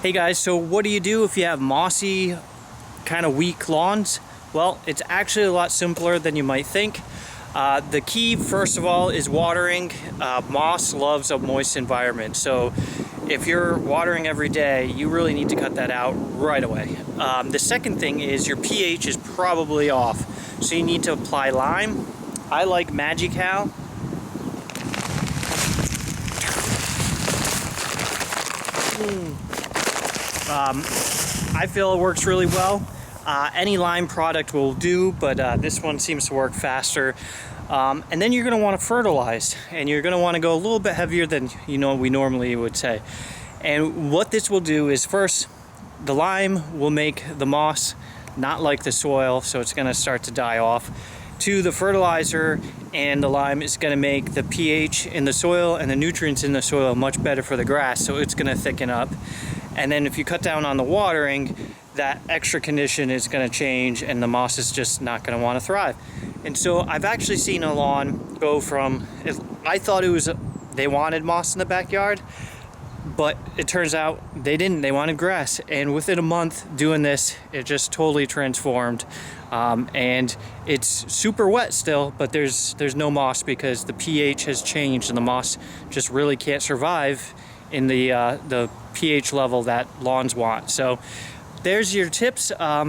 Hey guys, so what do you do if you have mossy, kind of weak lawns? Well, it's actually a lot simpler than you might think. The key, first of all, is watering. Moss loves a moist environment, so if you're watering every day, you really need to cut that out right away. The second thing is your pH is probably off, so you need to apply lime. I like Magical. I feel it works really well. Any lime product will do, but this one seems to work faster. And then you're going to want to fertilize, and you're going to want to go a little bit heavier than we normally would say. And what this will do is, first, the lime will make the moss not like the soil, so it's going to start to die off. Two, the fertilizer and the lime is going to make the pH in the soil and the nutrients in the soil much better for the grass, so it's going to thicken up. And then if you cut down on the watering, that extra condition is going to change and the moss is just not going to want to thrive. And so I've actually seen a lawn go from, I thought it was, they wanted moss in the backyard, but it turns out they didn't. They wanted grass. And within a month doing this, it just totally transformed. And it's super wet still, but there's no moss because the pH has changed and the moss just really can't survive in the pH level that lawns want. So there's your tips. I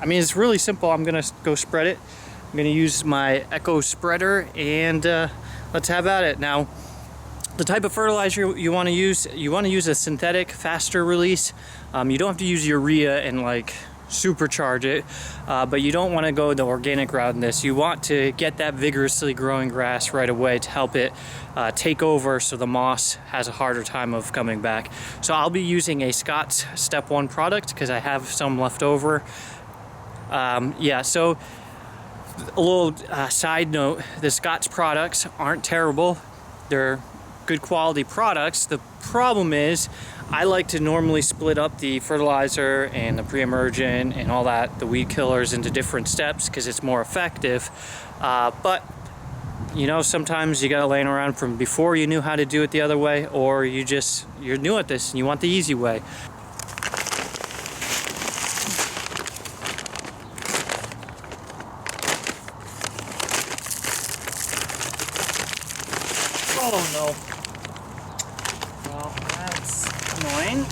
mean, it's really simple. I'm gonna go spread it. I'm gonna use my Echo spreader and let's have at it. Now, the type of fertilizer you want to use a synthetic, faster release. You don't have to use urea and like supercharge it, but you don't want to go the organic route in this. You want to get that vigorously growing grass right away to help it take over, so the moss has a harder time of coming back. So I'll be using a Scott's Step 1 product because I have some left over. Yeah, so a little side note, the Scott's products aren't terrible. They're good quality products. The problem is I like to normally split up the fertilizer and the pre-emergent and all that, the weed killers, into different steps because it's more effective. But sometimes you got to laying around from before you knew how to do it the other way, or you're new at this and you want the easy way. Oh no. Well, that's annoying.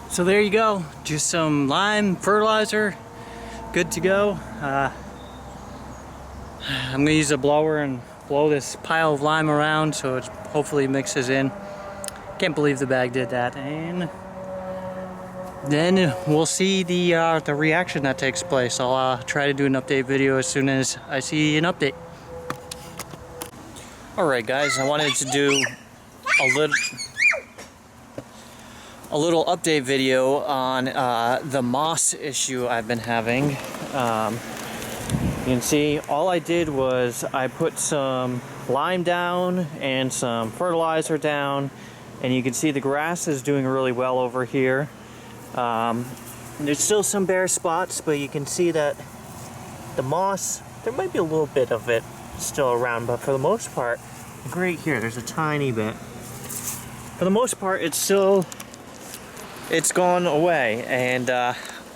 So there you go, just some lime fertilizer, good to go. I'm gonna use a blower and blow this pile of lime around so it hopefully mixes in. Can't believe the bag did that. And then we'll see the reaction that takes place. I'll try to do an update video as soon as I see an update. Alright guys, I wanted to do a little update video on the moss issue I've been having. You can see all I did was I put some lime down and some fertilizer down, and you can see the grass is doing really well over here. There's still some bare spots, but you can see that the moss, there might be a little bit of it still around, but for the most part, right here, there's a tiny bit. For the most part, it's gone away, and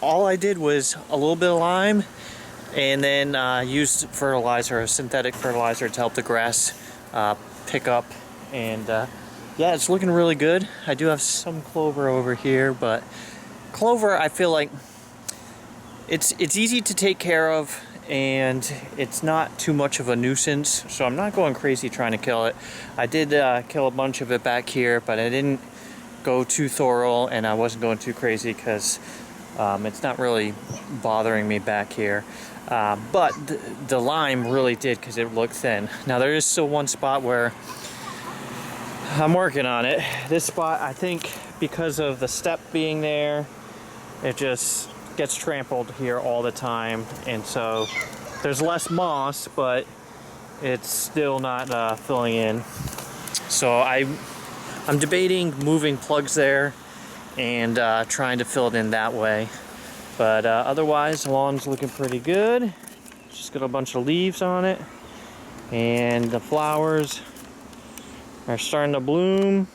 all I did was a little bit of lime and then used fertilizer, a synthetic fertilizer, to help the grass pick up and yeah, it's looking really good. I do have some clover over here, but clover, I feel like it's easy to take care of, and it's not too much of a nuisance, so I'm not going crazy trying to kill it. I did kill a bunch of it back here, but I didn't go too thorough, and I wasn't going too crazy because it's not really bothering me back here. But the lime really did, because it looked thin. Now there is still one spot where I'm working on it. This spot, I think because of the step being there, it just gets trampled here all the time, and so there's less moss, but it's still not filling in. So I'm debating moving plugs there and trying to fill it in that way. But otherwise, the lawn's looking pretty good. Just got a bunch of leaves on it, and the flowers are starting to bloom,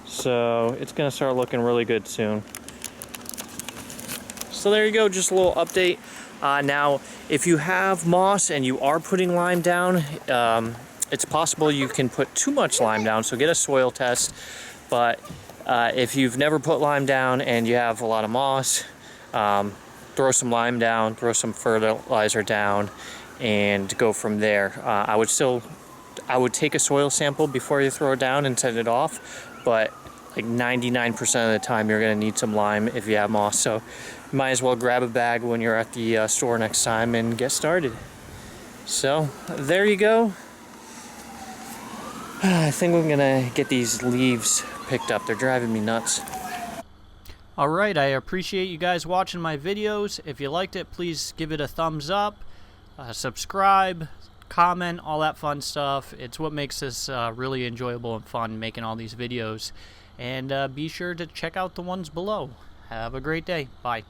so it's gonna start looking really good soon. So there you go, just a little update. Now, if you have moss and you are putting lime down, it's possible you can put too much lime down, so get a soil test. But if you've never put lime down and you have a lot of moss, throw some lime down, throw some fertilizer down, and go from there. I would take a soil sample before you throw it down and set it off, but like 99% of the time you're going to need some lime if you have moss, so you might as well grab a bag when you're at the store next time and get started. So there you go. I think we're gonna get these leaves picked up. They're driving me nuts. Alright, I appreciate you guys watching my videos. If you liked it, please give it a thumbs up, subscribe, comment, all that fun stuff. It's what makes this really enjoyable and fun, making all these videos. And be sure to check out the ones below. Have a great day. Bye.